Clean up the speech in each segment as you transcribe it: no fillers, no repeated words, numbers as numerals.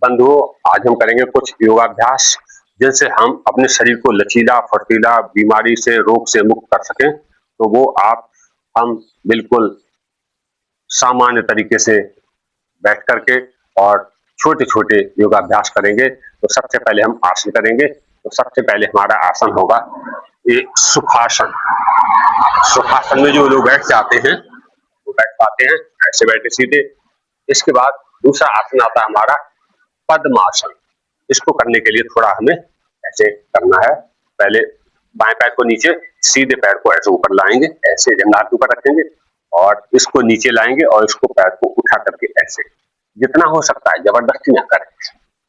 बंधुओं, आज हम करेंगे कुछ योगाभ्यास जिनसे हम अपने शरीर को लचीला, फुर्तीला, बीमारी से, रोग से मुक्त कर सकें। तो वो आप हम बिल्कुल सामान्य तरीके से बैठ करके और छोटे-छोटे योगाभ्यास करेंगे। तो सबसे पहले हम आसन करेंगे। तो सबसे पहले हमारा आसन होगा ये सुखासन। सुखासन में जो लोग बैठ जाते हैं, वो बैठ पाते हैं, ऐसे बैठे सीधे। इसके बाद दूसरा आसन आता है हमारा पद्मासन। इसको करने के लिए थोड़ा हमें ऐसे करना है। पहले बाएं पैर को नीचे, सीधे पैर को ऐसे ऊपर लाएंगे, ऐसे जंघा के ऊपर रखेंगे और इसको नीचे लाएंगे और इसको पैर को उठा करके ऐसे, जितना हो सकता है जबरदस्ती ना करें,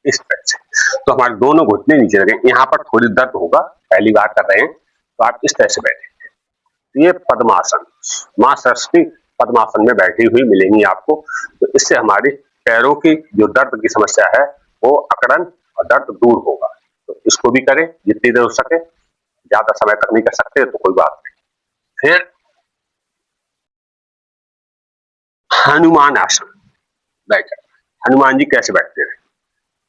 इस तरह से। तो हमारे दोनों घुटने नीचे लगे। यहाँ पर थोड़ी दर्द होगा, पहली बार कर रहे हैं, तो आप इस तरह से बैठे। ये पद्मासन, माँ सरस्वती पद्मासन में बैठी हुई मिलेंगी आपको। तो इससे हमारी पैरों की जो दर्द की समस्या है वो अकड़न और दर्द दूर होगा। तो इसको भी करें जितनी देर हो सके। ज्यादा समय तक नहीं कर सकते तो कोई बात नहीं। फिर हनुमान आसन बैठे। हनुमान जी कैसे बैठते हैं?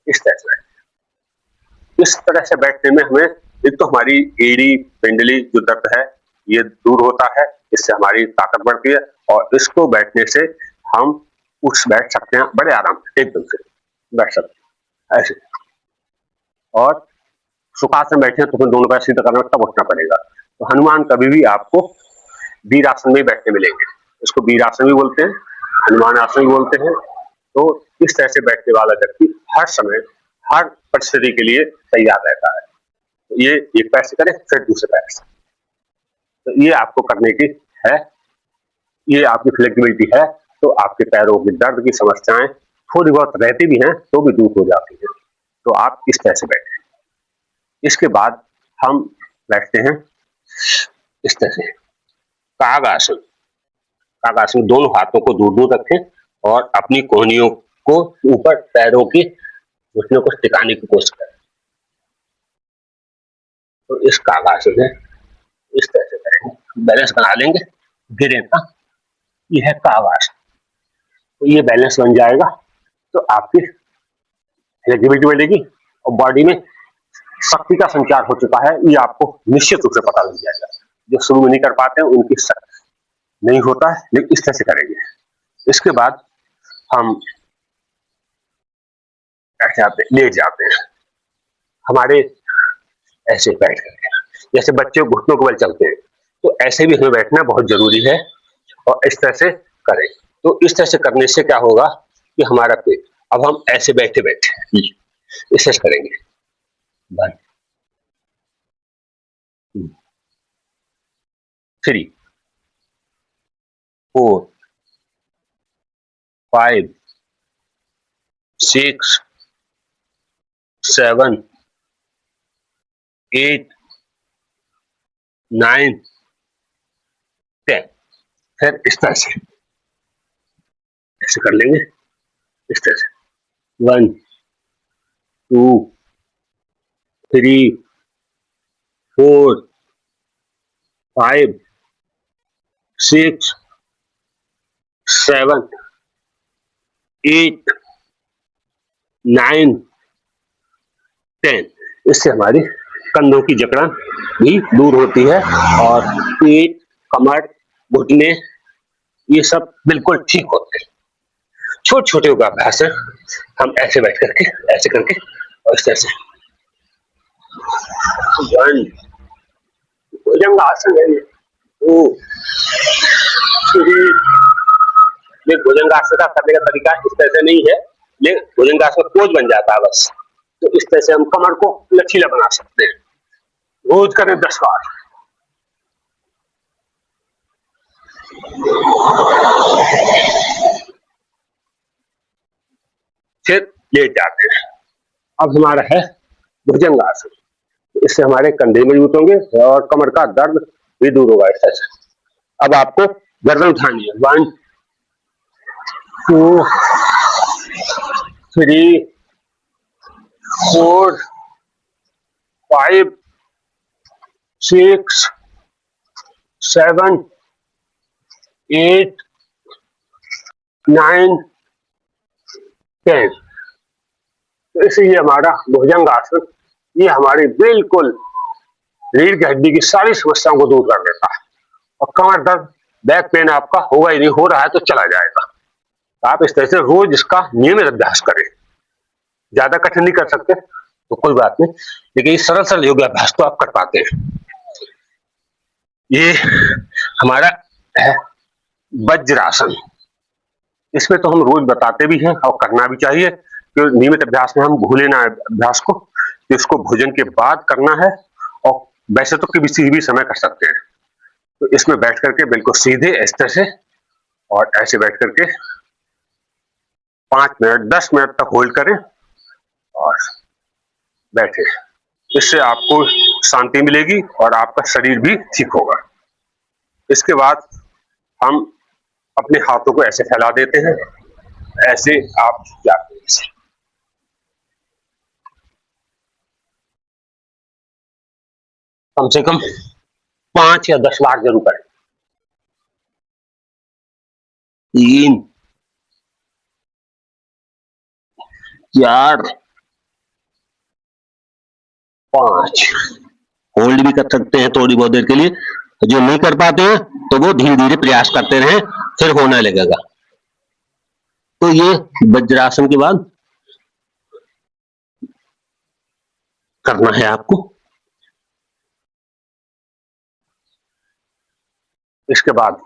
इस तरह से बैठते। इस तरह से बैठने में हमें एक तो हमारी एड़ी पिंडली जो दर्द है ये दूर होता है, इससे हमारी ताकत बढ़ती है और इसको बैठने से हम उठ बैठ सकते हैं बड़े आराम से, एकदम से बैठ सकते हैं ऐसे। और सुखासन बैठे तो फिर दोनों पैर सीधा करना, तब उठना पड़ेगा। तो हनुमान कभी भी आपको वीरासन में बैठने मिलेंगे। इसको वीरासन भी बोलते हैं, हनुमान आसन भी बोलते हैं। तो इस तरह से बैठने वाला व्यक्ति हर समय, हर परिस्थिति के लिए तैयार रहता है। तो ये एक पैर से करें, फिर दूसरे पैर से। तो ये आपको करने की है, ये आपकी फ्लेक्सिबिलिटी है। तो आपके पैरों की दर्द की समस्याएं थोड़ी बहुत रहती भी हैं तो भी दूर हो जाती है। तो आप इस तरह से बैठे। इसके बाद हम बैठते हैं इस तरह से, कागासन। कागासन, दोनों हाथों को दूर दूर रखें और अपनी कोहनियों को ऊपर, पैरों की घुटनों को टिकाने की कोशिश करें। तो इस कागासन है, इस तरह से करेंगे, बैलेंस बना लेंगे, गिरे ना। ये है कागासन। तो ये बैलेंस बन जाएगा तो आपकी फ्लेक्सिबिलिटी बढ़ेगी और बॉडी में शक्ति का संचार हो चुका है, ये आपको निश्चित रूप से पता लग जाएगा। जो शुरू में नहीं कर पाते हैं उनकी नहीं होता है, लेकिन इस तरह से करेंगे। इसके बाद हम ऐसे आते, लेट जाते हैं हमारे ऐसे बैठ करके, जैसे बच्चे घुटनों के बल चलते हैं, तो ऐसे भी हमें बैठना बहुत जरूरी है और इस तरह से करें। तो इस तरह से करने से क्या होगा कि हमारा पेट, अब हम ऐसे बैठे बैठे इस तरह से करेंगे। 1 2 3 4 5 6 7 8 9 10। फिर इस तरह से ऐसे कर लेंगे, इस तरह से 1 2 3 4 5 6 7 8 9 10। इससे हमारी कंधों की जकड़न भी दूर होती है और पेट, कमर, घुटने ये सब बिल्कुल ठीक होते हैं। छोटे छोटे योगाभ्यास है, हम ऐसे बैठ करके, ऐसे करके और इस तरह से। 1 भुजंगासन है ये। 2 3। ये भुजंगासन का करने का तरीका इस तरह से नहीं है, लेकिन भुजंगासन का पोज बन जाता है बस। तो इस तरह से हम कमर को लचीला बना सकते हैं। रोज करें 10 बार। फिर लेट जाते हैं। अब हमारा है भुजंगासन। इससे हमारे कंधे मजबूत होंगे और कमर का दर्द भी दूर होगा इस तरह से। अब आपको गर्दन उठानी है। 1 2 3 4 5 6 7 8 9 10। तो इसलिए हमारा भुजंगासन ये हमारी बिल्कुल रीढ़ की हड्डी की सारी समस्याओं को दूर कर देता है और कमर दर्द, बैक पेन आपका होगा ही नहीं, हो रहा है तो चला जाएगा। तो आप इस तरह से रोज इसका नियमित अभ्यास करें। ज्यादा कठिन नहीं कर सकते तो कोई बात नहीं, लेकिन ये सरल सरल योगाभ्यास तो आप कर पाते हैं। ये हमारा है वज्रासन। इसमें तो हम रोज बताते भी हैं और करना भी चाहिए, कि नियमित अभ्यास में हम भूले ना अभ्यास को, तो इसको भोजन के बाद करना है और वैसे तो किसी भी समय कर सकते हैं। तो इसमें बैठ करके बिल्कुल सीधे इस तरह से और ऐसे बैठ करके 5 मिनट 10 मिनट तक होल्ड करें और बैठे। इससे आपको शांति मिलेगी और आपका शरीर भी ठीक होगा। इसके बाद हम अपने हाथों को ऐसे फैला देते हैं, ऐसे आप जाते हैं, कम से कम 5 या 10 बार जरूर करें। 3 4 5 होल्ड भी कर सकते हैं थोड़ी बहुत देर के लिए। जो नहीं कर पाते हैं तो वो धीरे धीरे प्रयास करते रहें, फिर होने लगेगा। तो ये वज्रासन के बाद करना है आपको। इसके बाद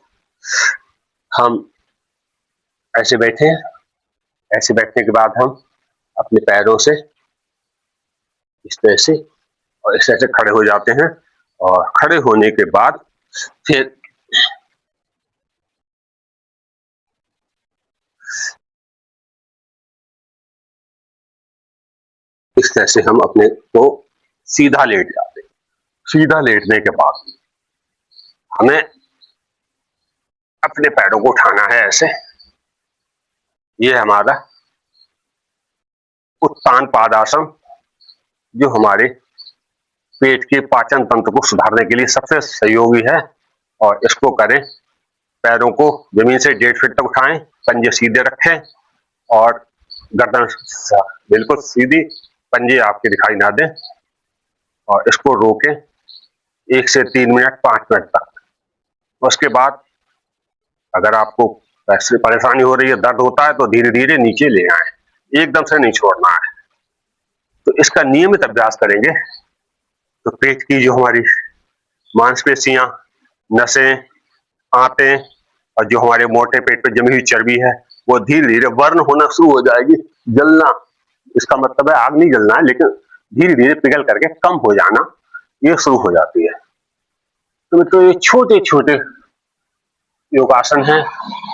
हम ऐसे बैठे हैं, ऐसे बैठने के बाद हम अपने पैरों से इस तरह से और इस तरह से खड़े हो जाते हैं और खड़े होने के बाद फिर इस तरह से हम अपने को सीधा लेट जाते हैं। सीधा लेटने के बाद हमें अपने पैरों को उठाना है ऐसे। ये हमारा उत्तान पादासन, जो हमारे पेट के पाचन तंत्र को सुधारने के लिए सबसे सहयोगी है। और इसको करें, पैरों को जमीन से 1.5 फीट तक उठाएं, पंजे सीधे रखें और गर्दन बिल्कुल सीधी, पंजे आपके दिखाई ना दें और इसको रोकें 1 से 3 मिनट 5 मिनट तक। उसके बाद अगर आपको परेशानी हो रही है, दर्द होता है, तो धीरे धीरे नीचे ले आए, एकदम से नहीं छोड़ना है। तो इसका नियमित अभ्यास करेंगे तो पेट की जो हमारी मांसपेशियां, नसें, आंतें और जो हमारे मोटे पेट पे जमी हुई चर्बी है वो धीरे धीरे वर्ण होना शुरू हो जाएगी, जलना। इसका मतलब है आग नहीं जलना है, लेकिन धीरे धीरे पिघल करके कम हो जाना ये शुरू हो जाती है। तो मित्रों, ये छोटे छोटे योगासन है,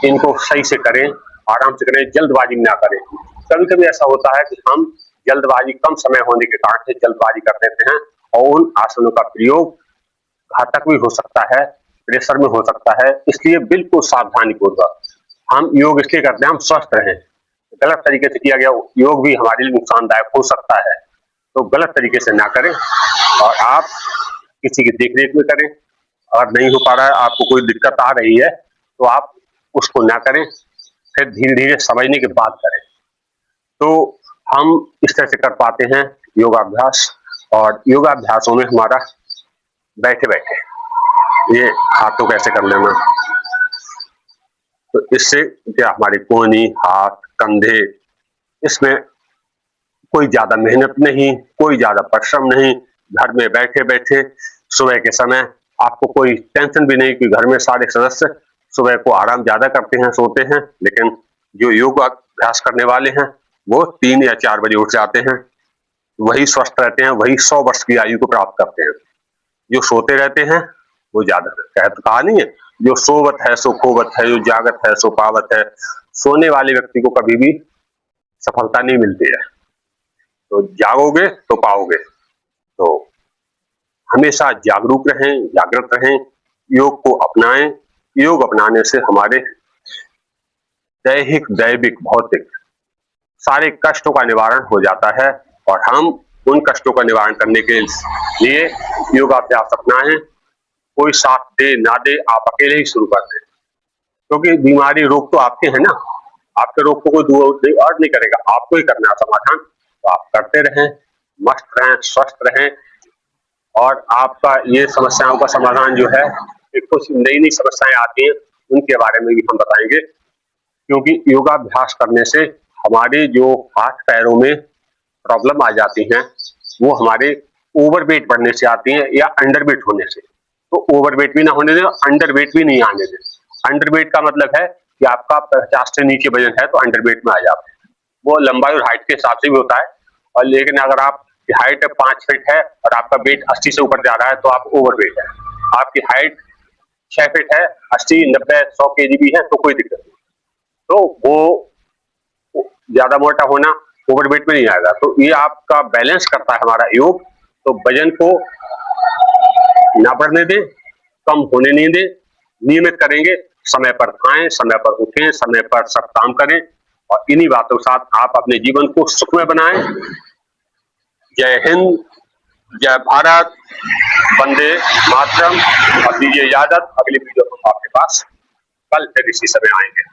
इनको सही से करें, आराम से करें, जल्दबाजी ना करें। कभी कभी ऐसा होता है कि हम जल्दबाजी, कम समय होने के कारण से जल्दबाजी कर देते हैं और उन आसनों का प्रयोग घातक भी हो सकता है, प्रेशर में हो सकता है। इसलिए बिल्कुल सावधानी पूर्वक हम योग इसलिए करते हैं, हम स्वस्थ रहें। गलत तरीके से किया गया योग भी हमारे लिए नुकसानदायक हो सकता है, तो गलत तरीके से ना करें और आप किसी की देखरेख में करें। अगर नहीं हो पा रहा है, आपको कोई दिक्कत आ रही है, तो आप उसको ना करें, फिर धीरे धीरे समझने के बाद करें। तो हम इस तरह से कर पाते हैं योगाभ्यास। और योगाभ्यासों में हमारा बैठे बैठे ये हाथों को ऐसे कर लेना, तो इससे क्या हमारी कोहनी, हाथ, कंधे, इसमें कोई ज्यादा मेहनत नहीं, कोई ज्यादा परिश्रम नहीं। घर में बैठे बैठे सुबह के समय आपको कोई टेंशन भी नहीं कि घर में सारे सदस्य सुबह को आराम ज्यादा करते हैं, सोते हैं, लेकिन जो योग अभ्यास करने वाले हैं वो 3 या 4 बजे उठ जाते हैं, वही स्वस्थ रहते हैं, वही 100 वर्ष की आयु को प्राप्त करते हैं। जो सोते रहते हैं वो ज्यादा, कहा नहीं है, जो सोवत है सो खोवत है, जो जागत है सो पावत है। सोने वाले व्यक्ति को कभी भी सफलता नहीं मिलती है, तो जागोगे तो पाओगे। तो हमेशा जागरूक रहें, जागृत रहें, योग को अपनाएं। योग अपनाने से हमारे दैहिक, दैविक, भौतिक सारे कष्टों का निवारण हो जाता है और हम उन कष्टों का निवारण करने के लिए योगाभ्यास अपनाएं। कोई साथ दे ना दे, आप अकेले ही शुरू कर दें, क्योंकि बीमारी, रोग तो आपके हैं ना, आपके रोग को कोई दूर और नहीं करेगा, आपको ही करना है समाधान। तो आप करते रहें, मस्त रहें, स्वस्थ रहें और आपका ये समस्याओं का समाधान जो है, ये कुछ नई-नई समस्याएँ आती हैं, उनके बारे में भी हम बताएँगे। क्योंकि योगाभ्यास करने से हमारे जो हाथ-पैरों में प्रॉब्लम आ जाती हैं, वो हमारे ओवरवेट बढ़ने से आती हैं या अंडरवेट होने से। तो ओवरवेट भी ना होने दें, अंडरवेट भी नहीं आने दें। अंडरवेट का मतलब है कि आपका 50 से नीचे वजन है तो अंडरवेट में आ जाते हैं। वो लंबाई और हाइट के हिसाब से भी होता है और लेकिन अगर आपकी हाइट 5 फीट है और आपका वेट 80 से ऊपर जा रहा है तो आप ओवरवेट है। आपकी हाइट 6 फीट है, 80, 90, 100 केजी भी है तो कोई दिक्कत नहीं। तो वो ज़्यादा मोटा होना ओवरवेट में नहीं आएगा। तो ये आपका बैलेंस करता है हमारा योग, तो वजन को ना बढ़ने दें, कम होने नहीं दें, नियमित करेंगे, समय पर खाएँ, समय पर उठें, समय पर सब काम करें और इन्हीं बातों के साथ आप अपने जीवन को सुखमय बनाएँ। जय हिंद, जय भारत, वंदे मातरम। अब दीजिए इजाज़त, अगली वीडियो हम आपके पास कल फिर इसी समय आएँगे।